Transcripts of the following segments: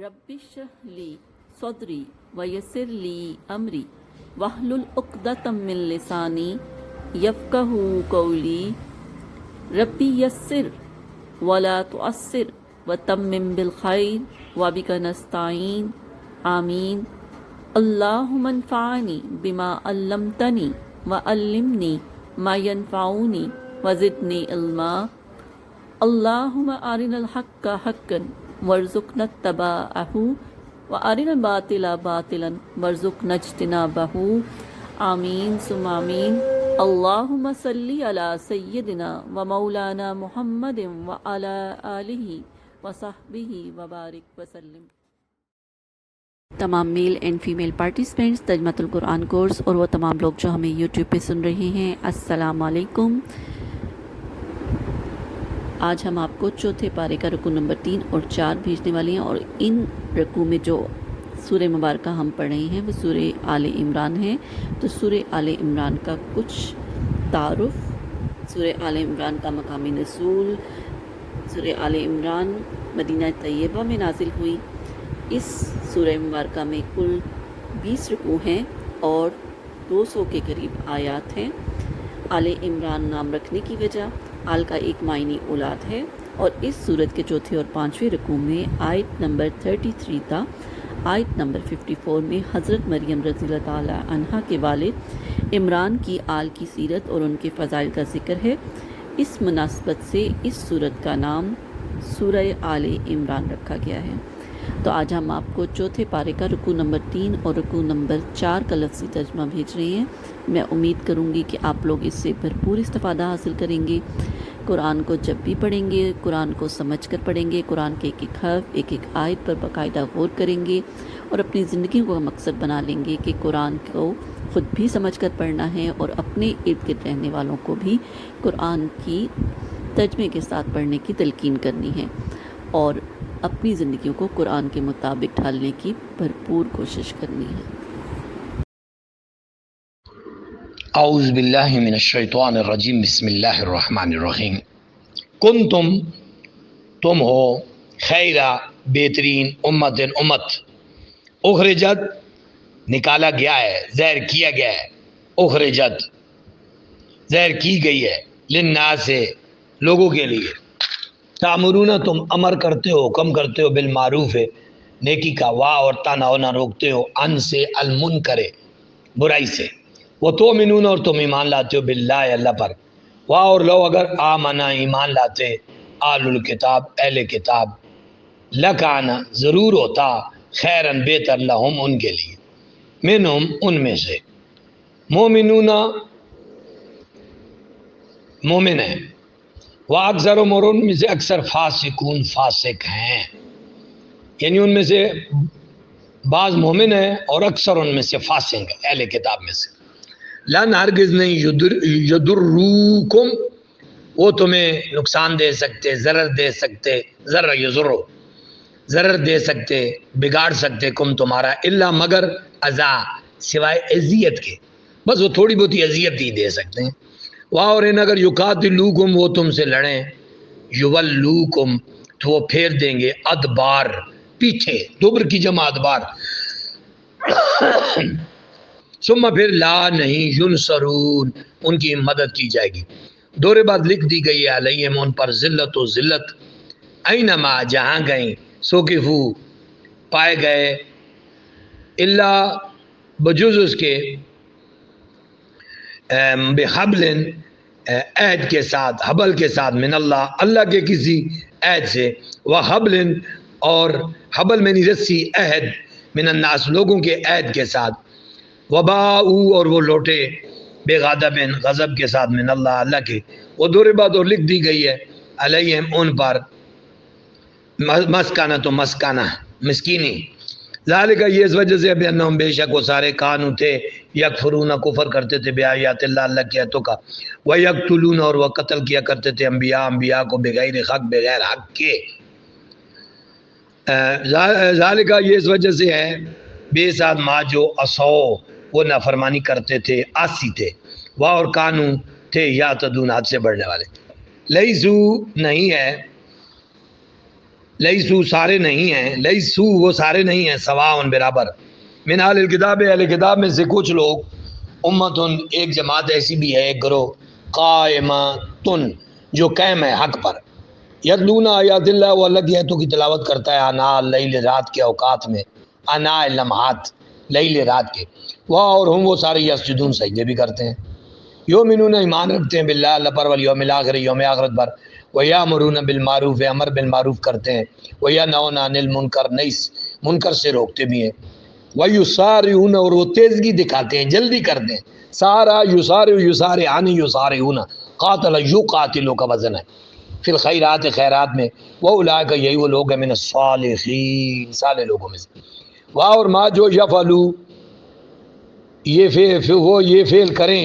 رب اشرح لی صدری ویسر لی امری واحلل عقدۃ من لسانی یفقہوا قولی ربی یسر ولا تعسر وتمم بالخیر وبک نستعین آمین اللہم انفعنی بما علمتنی وعلمنی ما ینفعنی وزدنی علما اللہم ارنا الحق حقا وارزقنا اتباعہ وارنا الباطل باطلا وارزقنا اجتنابہ آمین ثم آمین اللہم صلی علی سیدنا و مولانا محمد وعلی آلہ وصحبہ وبارک وسلم۔ تمام میل اینڈ فیمیل پارٹیسپینٹس ترجمۃ القرآن کورس اور وہ تمام لوگ جو ہمیں یوٹیوب پہ سن رہے ہیں، السلام علیکم۔ آج ہم آپ کو چوتھے پارے کا رکوع نمبر 3 اور 4 بھیجنے والے ہیں، اور ان رکوع میں جو سورہ مبارکہ ہم پڑھ رہے ہیں وہ سورہ آل عمران ہے۔ تو سورہ آل عمران کا کچھ تعارف، سورہ آل عمران کا مقام نزول۔ سورہ آل عمران مدینہ طیبہ میں نازل ہوئی۔ اس سورہ مبارکہ میں کل 20 رکوع ہیں اور 200 کے قریب آیات ہیں۔ آل عمران نام رکھنے کی وجہ، آل کا ایک معنی اولاد ہے، اور اس سورت کے چوتھے اور 5ویں رکوع میں آیت نمبر 33 تا آیت نمبر 54 میں حضرت مریم رضی اللہ تعالی عنہا کے والد عمران کی آل کی سیرت اور ان کے فضائل کا ذکر ہے۔ اس مناسبت سے اس سورت کا نام سورہ آل عمران رکھا گیا ہے۔ تو آج ہم آپ کو چوتھے پارے کا رکوع نمبر 3 اور رکوع نمبر 4 کا لفظی ترجمہ بھیج رہے ہیں۔ میں امید کروں گی کہ آپ لوگ اس سے بھرپور استفادہ حاصل کریں گے۔ قرآن کو جب بھی پڑھیں گے، قرآن کو سمجھ کر پڑھیں گے، قرآن کے ایک ایک حرف، ایک ایک آیت پر باقاعدہ غور کریں گے، اور اپنی زندگی کو مقصد بنا لیں گے کہ قرآن کو خود بھی سمجھ کر پڑھنا ہے اور اپنے ارد گرد رہنے والوں کو بھی قرآن کی ترجمے کے ساتھ پڑھنے کی تلقین کرنی ہے، اور اپنی زندگیوں کو قرآن کے مطابق ڈھالنے کی بھرپور کوشش کرنی ہے۔ اعوذ باللہ من الشیطان الرجیم، بسم اللہ الرحمن الرحیم۔ تم ہو خیرہ بہترین امت اخرجت نکالا گیا ہے، ظاہر کیا گیا ہے، اخرجت ظاہر کی گئی ہے، للناس لوگوں کے لیے، تامرون تم امر کرتے ہو، حکم کرتے ہو، بالمعروف نیکی کا، وا اور تنہونا روکتے ہو، ان سے، المنکر برائی سے، وہ تؤمنون اور تم ایمان لاتے ہو، باللہ اللہ پر، وا اور لو اگر آمنا ایمان لاتے آل الکتاب اہل کتاب، لکانا ضرور ہوتا، خیرن بہتر، لہم ان کے لیے، منہم ان میں سے، مومنون مومن ہیں، وہ اکثر اور ان میں سے اکثر فاسقون فاسق ہیں، یعنی ان میں سے بعض مومن ہیں اور اکثر ان میں سے فاسق ہیں اہل کتاب میں سے۔ لن ہرگز نہیں یضروکم وہ تمہیں نقصان دے سکتے، ضرر دے سکتے، ضرر دے سکتے، بگاڑ سکتے کم تمہارا، الا مگر اذا سوائے اذیت کے، بس وہ تھوڑی بہت اذیت ہی دے سکتے ہیں۔ واہ اور ان اگر یقاتلوکم وہ تم سے لڑیں، یولوکم تو وہ پھیر دیں گے، ادبار پیچھے، دبر کی جمع ادبار، ثم پھر لا نہیں ینصرون ان کی مدد کی جائے گی۔ دورے بعد لکھ دی گئی ہے علیہم ان پر ذلت و ذلت، اینما جہاں گئیں، سوکفو پائے گئے، اللہ بجز اس کے، بحبل عہد کے ساتھ، حبل کے ساتھ، من اللہ اللہ کے کسی عہد سے، وحبل اور حبل میں رسی، عہد، من الناس لوگوں کے عہد کے ساتھ، وباؤ اور وہ لوٹے، بے غضب غضب کے ساتھ، من اللہ اللہ کے، وہ دور بعد اور لکھ دی گئی ہے علیہم ان پر، مسکانہ تو مسکانہ مسکینی، ذالک یہ اس وجہ سے بانہم بے شک وہ سارے کانو تھے، یکفرون کفر کرتے تھے، بآیات اللہ اللہ کی آیتوں کا، ویقتلون اور وہ قتل کیا کرتے تھے، انبیاء کو بغیر حق بغیر حق کے، ذالک یہ اس وجہ سے ہے، بے ساتھ ما جو اسو وہ نافرمانی کرتے تھے، آسی تھے، واہ اور کانو تھے یعتدون حد سے بڑھنے والے، لیسو نہیں ہے لیسو سارے نہیں ہیں، لیسو وہ سارے نہیں ہیں، سواء برابر، من اہل الکتاب اہل کتاب میں سے کچھ لوگ، امتن ایک جماعت ایسی بھی ہے، ایک گروہ، قائمتن جو قائم ہے حق پر، یتلون آیات اللہ، وہ اللہ کی آیتوں کی تلاوت کرتا ہے آناء اللیل رات کے اوقات میں، آناء لمحات لیل رات کے، وہ اور ہم وہ سارے یسجدون سجدے بھی کرتے ہیں، یومنون ایمان رکھتے ہیں باللہ اللہ پر، والیوم الاخر یوم آخرت پر، ویامرون بالمعروف امر بالمعروف کرتے ہیں، وینہون عن المنکر منکر سے روکتے بھی ہیں، ویسارعون اور وہ تیزگی دکھاتے ہیں، جلدی کرتے ہیں، سارا یسارع یسارعان یسارعون، قاتل یقاتلوا کا وزن ہے، فی الخیرات خیرات میں، واولئک یہی وہ لوگ ہیں من الصالحین صالح لوگوں میں سے، واہ اور ما جو یفعلوا یہ فعل کریں،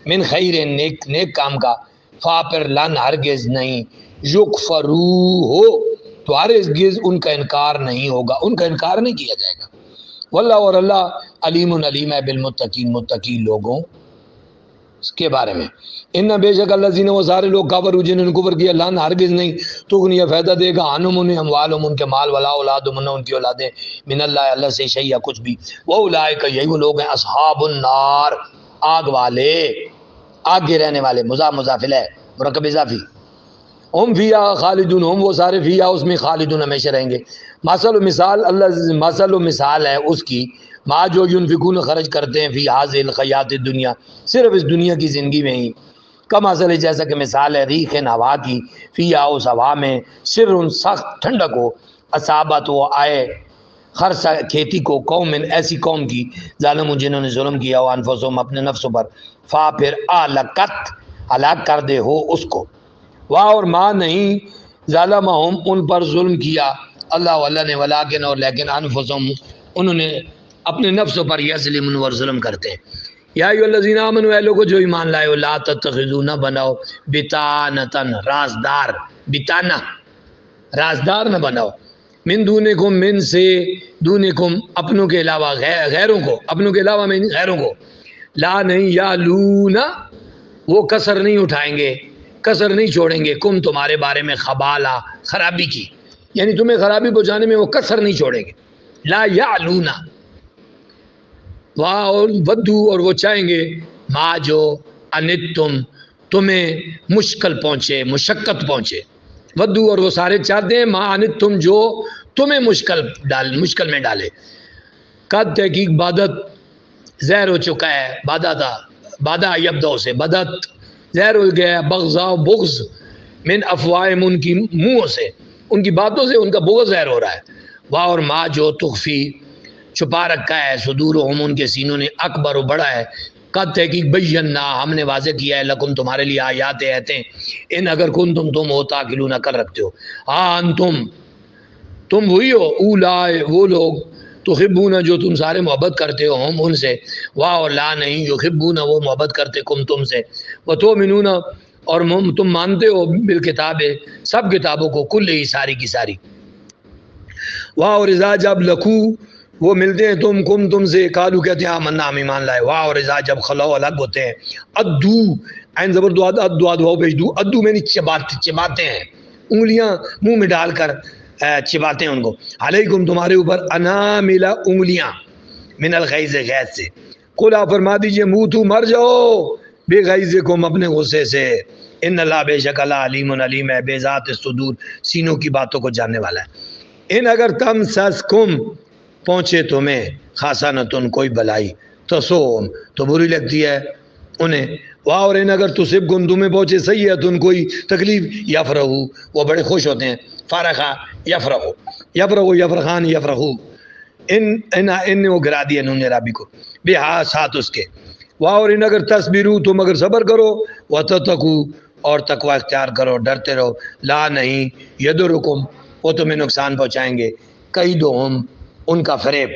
من خیر نیک کام کا، فاپر لن ہرگز نہیں، یکفرو ہو تو ہرگز ان کا انکار نہیں ہوگا، ان کا انکار نہیں کیا جائے گا، واللہ اور اللہ علیم علیم ہے بالمتقین متقی لوگوں کے بارے میں، ان بے شک اللہ زین وہ سارے لوگ کفر جنہوں نے کفر کیا، لن ہرگز نہیں تغنی فائدہ دے گا عنہم انہیں اموالہم ان کے مال، ولا اولادہم ان کی اولادیں، من اللہ اللہ سے شیء کچھ بھی، واولئک یہی وہ لوگ ہیں اصحاب النار آگ والے، آگ کے رہنے والے، مضاف الیہ مرکب اضافی، ہم فیہا خالدون ہم وہ سارے فیہا اس میں خالدون ہمیشہ رہیں گے، مثل و مثال اللہ مثل و مثال ہے اس کی، ما جو ینفقون خرچ کرتے ہیں فی حاضر الحیات الدنیا صرف اس دنیا کی زندگی میں ہی، کما مثل جیسا کہ مثال ہے ریح ہوا کی، فیہا اس ہوا میں سر سخت ٹھنڈک ہو، اصابت وہ آئے خرچ کھیتی کو، قوم ایسی قوم کی، ظالم جنہوں نے ظلم کیا، وہ انفسهم اپنے نفسوں پر، فا پھر آلکت ہلاک کر دے ہو اس کو، واہ اور ماں نہیں ظالمہم ان پر ظلم کیا اللہ نے، ولیکن اور لیکن انفسهم انہوں نے اپنے نفسوں پر یظلمون اور ظلم کرتے ہیں، یا ایھا الذین آمنوا اے لوگو جو ایمان لائے ہو، لا تتخذوا نہ بناؤ بطانۃ رازدار، بطانہ رازدار نہ بناؤ، من دونکم من سے دونکم اپنوں کے علاوہ غیروں کو، اپنوں کے علاوہ میں غیروں کو، لا نہیں یا لونا وہ کسر نہیں اٹھائیں گے، کسر نہیں چھوڑیں گے، کم تمہارے بارے میں خبالہ خرابی کی، یعنی تمہیں خرابی پہنچانے میں وہ کسر نہیں چھوڑیں گے، لا یعلونا واہ اور ودو اور وہ چاہیں گے، ما جو انتم تمہیں مشکل پہنچے، مشقت پہنچے، ودو اور وہ سارے چاہتے ہیں، ما انتم جو تمہیں مشکل میں ڈالے، قد تحقیق بدت زہر ہو چکا ہے، بادہ یبدو سے بدت زہر ہو گیا ہے، بغضا و بغض من افواہم ان کی منہوں سے، ان کی باتوں سے ان کا بغض ظاہر ہو رہا ہے، واہ اور ما جو تخفی چھپا رکھا ہے، صدورہم ان کے سینوں نے، اکبر و بڑا ہے، قد تحقیق بینا ہم نے واضح کیا ہے، لکم تمہارے لیے آیات ایتیں، ان اگر کنتم تم ہو تاقلون کر رکھتے ہو، ہاں انتم تم وہی ہو، اولائے وہ لوگ، تحبون جو تم سارے محبت کرتے ہو ہم ان سے، واہ اور لا نہیں یحبون وہ محبت کرتے کم تم سے، وتؤمنون اور تم مانتے ہو بالکتاب سب کتابوں کو، کل ہی ساری کی ساری، واہ اور اذا جب لکھو وہ ملتے ہیں تم سے، قالو کہتے ہیں آمنا ہم ایمان لائے، واہ اور اذا جب خلو الگ ہوتے ہیں، ادو عین زبر دو ادو پیش دو، ادو میں چباتے ہیں، انگلیاں منہ میں ڈال کر چباتے ہیں ان کو، علیکم تمہارے اوپر انامل انگلیاں، من الغیظ غیظ سے، قل آپ فرما دیجئے موتو مر جاؤ بے غیظکم اپنے غصے سے، ان اللہ بے شک اللہ علیم علیم ہے، بے ذات الصدور سینوں کی باتوں کو جاننے والا ہے، ان اگر تم سسکم پہنچے تمہیں خاصانتن کوئی بلائی، تسوم تو بری لگتی ہے انہیں، واہ اور ان اگر تصب گن تمہیں پہنچے سیئتن کوئی تکلیف، یفرحو وہ بڑے خوش ہوتے ہیں، فرحہ یفرحو یفرحان یفرحو، ان وہ گرا دیا نون رابی کو، بے ہاں ساتھ اس کے، واہ اور ان اگر تصبرو تم اگر صبر کرو، وتتقو اور تقوی اختیار کرو، ڈرتے رہو، لا نہیں یدرکم وہ تمہیں نقصان پہنچائیں گے، کیدہم ان کا فریب،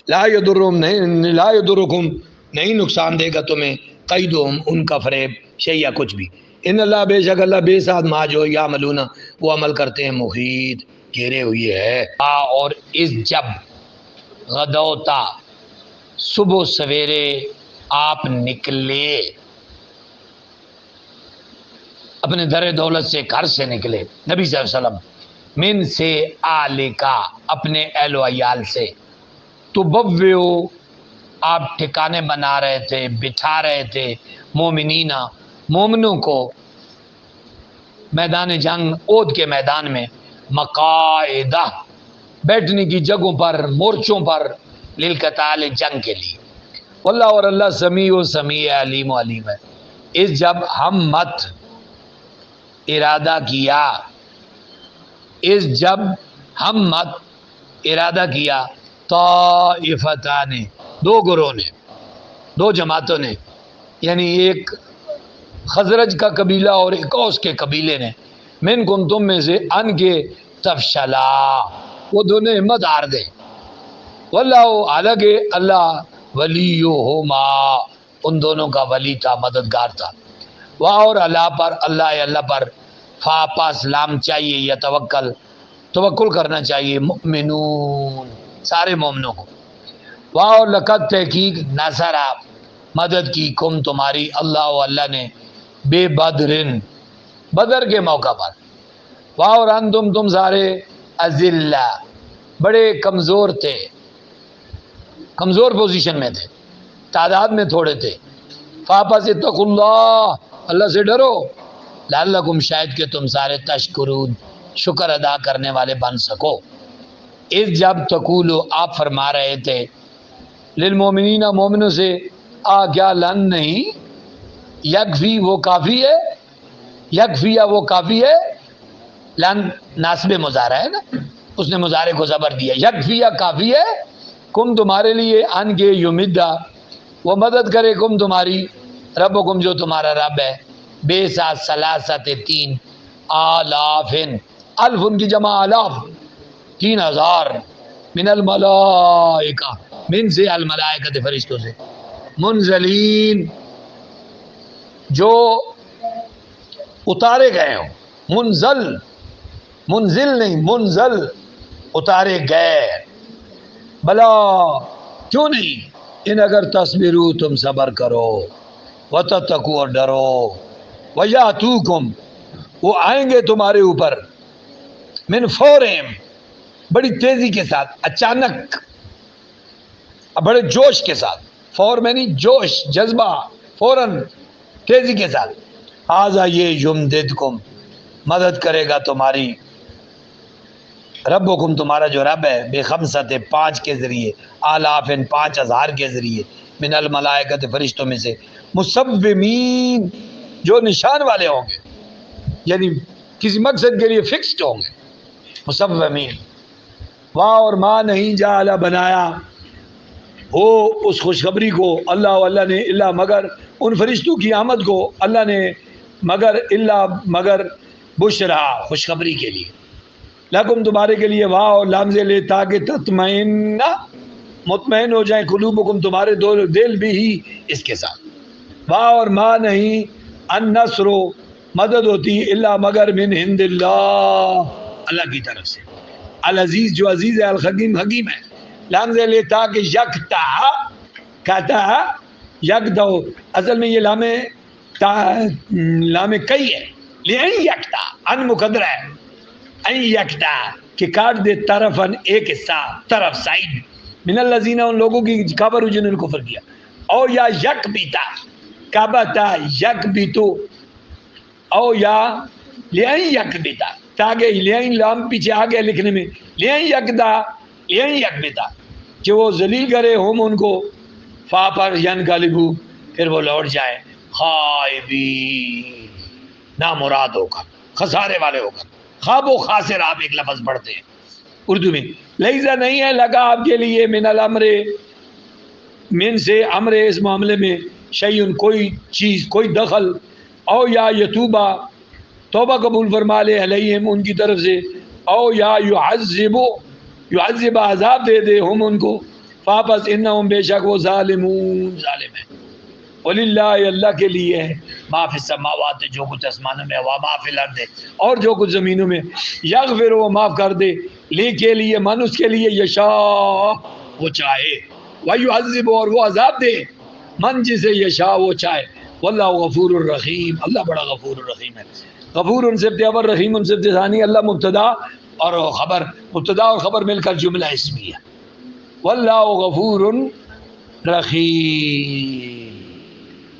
لا یدرکم نہیں نقصان دے گا تمہیں، قیدہم ان کا فریب، شیء کچھ بھی، ان اللہ بے شک اللہ بے ساتھ ما جو یعملون وہ عمل کرتے ہیں، محیط گھیرے ہوئی ہے، اور اس جب غدوتا صبح سویرے آپ نکلے، اپنے در دولت سے گھر سے نکلے، نبی صلی اللہ علیہ وسلم من سے آل کا اپنے اہل و عیال سے، تو بوّو آپ ٹھکانے بنا رہے تھے، بٹھا رہے تھے، مومنینا مومنوں کو، میدان جنگ احد کے میدان میں، مقاعدہ بیٹھنے کی جگہوں پر، مورچوں پر، للقتال جنگ کے لیے، واللہ اور اللہ سمیع و سمیع علیم و علیم ہے۔ اس جب ہم مت ارادہ کیا، اس جب ہم مت ارادہ کیا، طائفتان نے، دو گروہ نے، دو جماعتوں نے، یعنی ایک خزرج کا قبیلہ اور ایک اوس کے قبیلے نے، منکم تم میں سے، ان کے تفشلا وہ دونوں ہمت ہار دے، واللہ حالانکہ اللہ ولیہما ان دونوں کا ولی تھا، مددگار تھا، واہ اور اللہ پر، اللہ پر، فا پاس لام چاہیے، یا توکل کرنا چاہیے، مؤمنون سارے مومنوں کو، واہ اور لقد تحقیق نصرہ مدد کی، کم تمہاری، اللہ نے، بے بدرن بدر کے موقع پر، واہ اور انتم تم سارے اذلہ بڑے کمزور تھے، کمزور پوزیشن میں تھے، تعداد میں تھوڑے تھے، فاپس اتقوا اللہ سے ڈرو، لعلکم شاید کہ تم سارے تشکرون شکر ادا کرنے والے بن سکو، اس جب تقولو آپ فرما رہے تھے، للمومنین مومنوں سے، کیا لن نہیں، یکفی وہ کافی ہے، یکفی وہ کافی ہے، لن ناسب مضارع ہے نا، اس نے مضارع کو زبر دیا، یکفی کافی ہے، کم تمہارے لیے، ان کے یمدہ وہ مدد کرے، کم تمہاری، ربکم جو تمہارا رب ہے، بے ساتھ سلاست 3 آلافن، الف ان کی جمع آلاف، 3000، من الملائکہ من سے، الملائکہ فرشتوں سے، منزلین جو اتارے گئے ہوں، منزل نہیں، منزل اتارے گئے، بلا کیوں نہیں، ان اگر تصبرو تم صبر کرو، وتتقوا اور ڈرو، ویاتوکم وہ آئیں گے تمہارے اوپر، من فورہم بڑی تیزی کے ساتھ، اچانک، بڑے جوش کے ساتھ، فور میں نہیں، جوش، جذبہ، فوراً تیزی کے ساتھ، آزا یہ یمددکم مدد کرے گا تمہاری، ربکم تمہارا جو رب ہے، بے خمسۃ 5 کے ذریعے، آلافن 5000 کے ذریعے، من الملائکۃ فرشتوں میں سے، مصومین جو نشان والے ہوں گے، یعنی کسی مقصد کے لیے فکسڈ ہوں گے، مصومین، واہ اور ماں نہیں جعل بنایا ہو اس خوشخبری کو، اللہ نے، اللہ مگر ان فرشتوں کی آمد کو اللہ نے، مگر بشرا خوشخبری کے لیے، لکم تمہارے کے لیے، واہ اور لام سے لے تاکہ تطمئن مطمئن ہو جائیں، قلوبکم تمہارے دل بھی ہی اس کے ساتھ، واہ اور ماں نہیں، النصر مدد ہوتی، اللہ مگر من عند اللہ کی طرف سے، العزیز جو عزیز ہے، الحکیم حکیم ہے، لام سے لے تاکہ یکتا کہتا ہے یکدو، اصل میں یہ لام کئی ہے، لئن یکتا ان مقدر ہے، این یکتا کہ کاٹ دے طرفن ایک حصہ، طرف سائڈ، من الذین ان لوگوں کی کفروا جنہوں نے کفر کیا، او یا یک بیتا کبتا یک بیتو، او یا لئن یک بیتا، تاکہ لئن لام پیچھے آگے لکھنے میں، لئن یکدا لئن یک بیتا کہ وہ ذلیل کرے ہم ان کو، فا پر ینقلبو پھر وہ لوٹ جائیں، خائبین نامراد ہو کر، خسارے والے ہو کر، خواب و خاسر آپ ایک لفظ پڑھتے ہیں اردو میں، لیسا نہیں ہے لگا آپ کے لیے، من الامر من سے امر اس معاملے میں، شیئن کوئی چیز، کوئی دخل، او یا یتوبہ توبہ قبول فرما لے، علیہم ان کی طرف سے، او یا یعذب عذاب دے دے ہم ان کو، فاپس انہم بے شک وہ ظالمون ظالم ہیں، وللہ اللہ کے لیے ہے، ما فی السماوات جو کچھ آسمانوں میں، وما فی الارض اور جو کچھ زمینوں میں، یغفر وہ معاف کر دے، لی کے لیے من اس کے لیے، یشاء وہ چاہے، ویعذب اور وہ عذاب دے، من جسے یشاء وہ چاہے، واللہ غفور الرحیم اللہ بڑا غفور الرحیم ہے، غفور ان سے اول، رحیم ان سے ثانی، اللہ مبتدا اور خبر مبتدا اور خبر مل کر جملہ اسمیہ. واللہ غفور رحیم،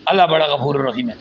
اللہ بڑا غفور الرحیم ہے.